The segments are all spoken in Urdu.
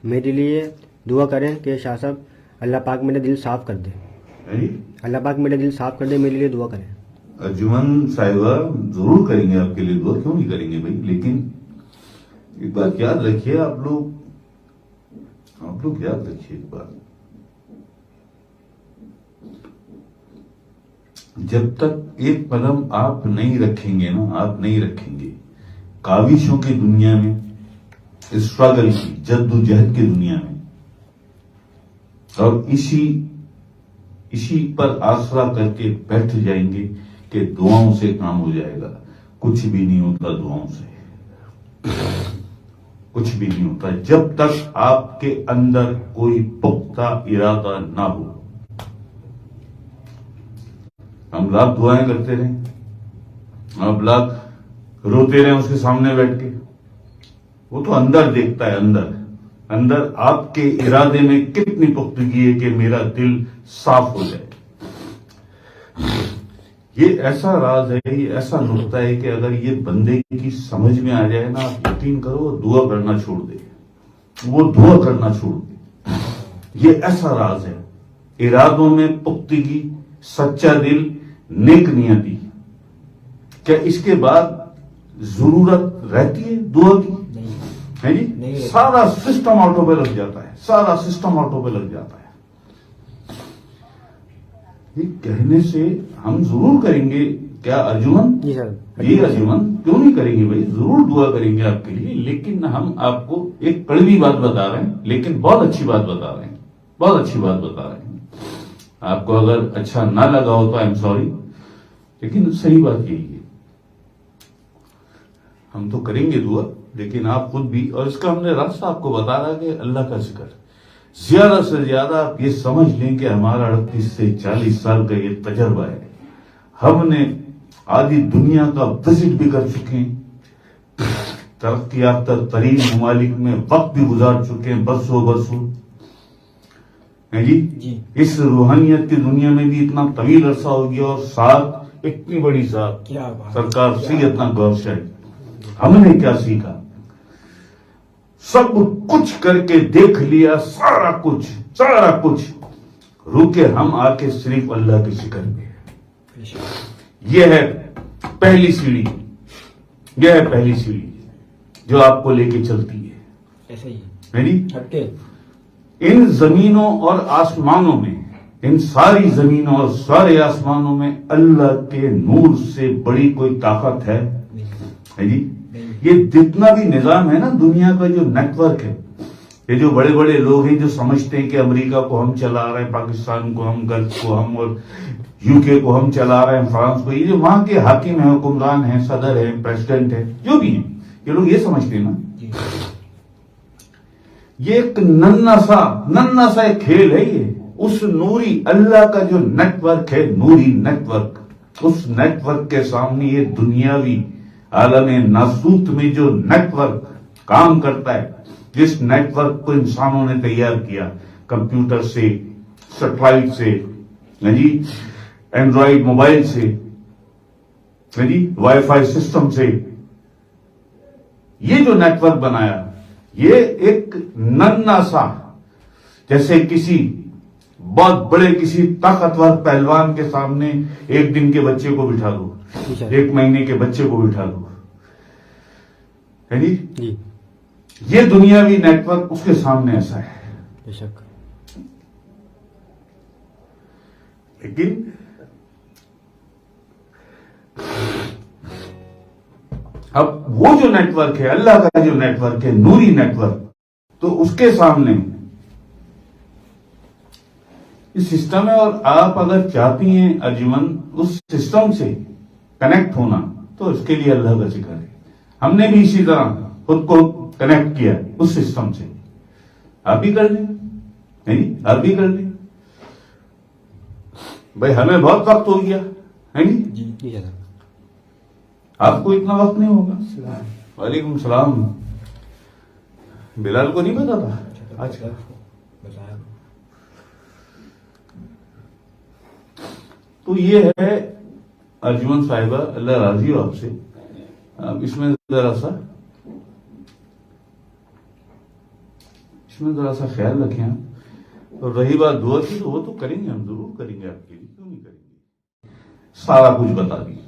میرے لیے دعا کریں کہ شاہ صاحب اللہ پاک میرا دل صاف کر دے. اللہ پاک میرا دل صاف کر دے, میرے لیے دعا کریں. ارجمن صاحبہ ضرور کریں گے آپ کے لیے دعا, کیوں نہیں کریں گے بھائی. لیکن ایک بات یاد رکھیے, آپ لوگ یاد رکھیے ایک بات, جب تک ایک قدم آپ نہیں رکھیں گے نا, آپ نہیں رکھیں گے کاوشوں کی دنیا میں, اسٹرگل کی جد و جہد کی دنیا میں, اور اسی پر آسرا کر کے بیٹھ جائیں گے کہ دعاؤں سے کام ہو جائے گا. کچھ بھی نہیں ہوتا دعاؤں سے, کچھ بھی نہیں ہوتا جب تک آپ کے اندر کوئی پختہ ارادہ نہ ہو. ہم لاکھ دعائیں کرتے رہیں, آپ لاکھ روتے رہیں اس کے سامنے بیٹھ کے, وہ تو اندر دیکھتا ہے, اندر آپ کے ارادے میں کتنی پختگی ہے کہ میرا دل صاف ہو جائے. یہ ایسا راز ہے, یہ ایسا نقطہ ہے کہ اگر یہ بندے کی سمجھ میں آ جائے نا, آپ یقین کرو وہ دعا کرنا چھوڑ دے, وہ دعا کرنا چھوڑ دے. یہ ایسا راز ہے, ارادوں میں پختگی, سچا دل, نیک نیتی. کیا اس کے بعد ضرورت رہتی ہے دعا کی؟ ہے جی, سارا سسٹم آٹو پہ لگ جاتا ہے, سارا سسٹم آٹو پہ لگ جاتا ہے. یہ کہنے سے ہم ضرور کریں گے. کیا ارجمن؟ جی سر. یہ ارجمن کیوں نہیں کریں گے بھائی, ضرور دعا کریں گے آپ کے لیے. لیکن ہم آپ کو ایک کڑوی بات بتا رہے ہیں, لیکن بہت اچھی بات بتا رہے ہیں, بہت اچھی بات بتا رہے ہیں. آپ کو اگر اچھا نہ لگا ہو تو آئی ایم سوری, لیکن صحیح بات یہی ہے. ہم تو کریں گے دعا, لیکن آپ خود بھی, اور اس کا ہم نے راستہ آپ کو بتا رہا کہ اللہ کا ذکر, زیادہ سے زیادہ آپ یہ سمجھ لیں کہ ہمارا 38 سے 40 سال کا یہ تجربہ ہے. ہم نے آدھی دنیا کا وزٹ بھی کر چکے ہیں, ترقی یافتہ ترین ممالک میں وقت بھی گزار چکے ہیں, برسوں ہے جی. اس روحانیت کی دنیا میں بھی اتنا طویل عرصہ ہو گیا, اور ساتھ اتنی بڑی ذات سرکار سیدنا گور صاحب. ہم نے کیا سیکھا, سب کچھ کر کے دیکھ لیا, سارا کچھ روکے ہم آ کے صرف اللہ کے ذکر میں. یہ ہے پہلی سیڑھی, یہ ہے پہلی سیڑھی جو آپ کو لے کے چلتی ہے. ایسا ہی ان زمینوں اور آسمانوں میں, ان ساری زمینوں اور سارے آسمانوں میں اللہ کے نور سے بڑی کوئی طاقت ہے جی. یہ جتنا بھی نظام ہے نا دنیا کا, جو نیٹ ورک ہے, یہ جو بڑے بڑے لوگ ہیں جو سمجھتے ہیں کہ امریکہ کو ہم چلا رہے ہیں, پاکستان کو ہم, گلف کو ہم, اور یو کے کو ہم چلا رہے ہیں, فرانس کو, یہ جو وہاں کے حاکم ہیں, حکمران ہیں, صدر ہیں, پریزیڈنٹ ہیں, جو بھی ہیں, یہ لوگ یہ سمجھتے ہیں نا یہ ایک ننھا سا ایک کھیل ہے. یہ اس نوری اللہ کا جو نیٹ ورک ہے, نوری نیٹ ورک, اس نیٹ ورک کے سامنے یہ دنیاوی عالم ناسوت میں جو نیٹ ورک کام کرتا ہے, جس نیٹ ورک کو انسانوں نے تیار کیا, کمپیوٹر سے, سیٹلائٹ سے, جی, اینڈرائڈ موبائل سے, جی, وائی فائی سسٹم سے, یہ جو نیٹ ورک بنایا, یہ ایک ننھا سا, جیسے کسی بہت بڑے کسی طاقتور پہلوان کے سامنے ایک دن کے بچے کو بٹھا دو, ایک مہینے کے بچے کو بٹھا دو, ہے جی. یہ دنیاوی نیٹ ورک اس کے سامنے ایسا ہے. بے شک. لیکن اب وہ جو نیٹ ورک ہے, اللہ کا جو نیٹ ورک ہے, نوری نیٹ ورک, تو اس کے سامنے یہ سسٹم ہے. اور آپ اگر چاہتی ہیں ارجمن اس سسٹم سے کنیکٹ ہونا, تو اس کے لیے اللہ کا ذکر ہے. ہم نے بھی اسی طرح خود کو کنیکٹ کیا اس سسٹم سے. آپ بھی کر لیں, آپ بھی کر لیں بھائی. ہمیں بہت وقت ہو گیا ہے جی. آپ کو اتنا وقت نہیں ہوگا. وعلیکم السلام. بلال کو نہیں پتا تھا آج کل. تو یہ ہے ارجمن صاحبہ, اللہ راضی ہو آپ سے. اس میں ذرا سا اس میں ذرا سا خیال رکھیں آپ. اور رہی بات دعا کی تو وہ تو کریں گے، ہم ضرور کریں گے آپ کے لیے، کیوں نہیں کریں گے. سارا کچھ بتا دیا.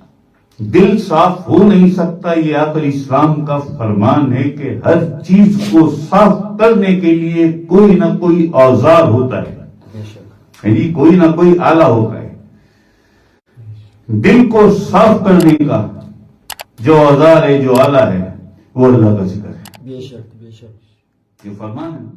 دل صاف ہو نہیں سکتا، یہ آخر اسلام کا فرمان ہے کہ ہر چیز کو صاف کرنے کے لیے کوئی نہ کوئی اوزار ہوتا ہے، یعنی کوئی نہ کوئی آلہ ہوتا ہے. دل کو صاف کرنے کا جو اوزار ہے، جو آلہ ہے، وہ اللہ کا ذکر ہے. بے شک بے شک. یہ فرمان ہے نا.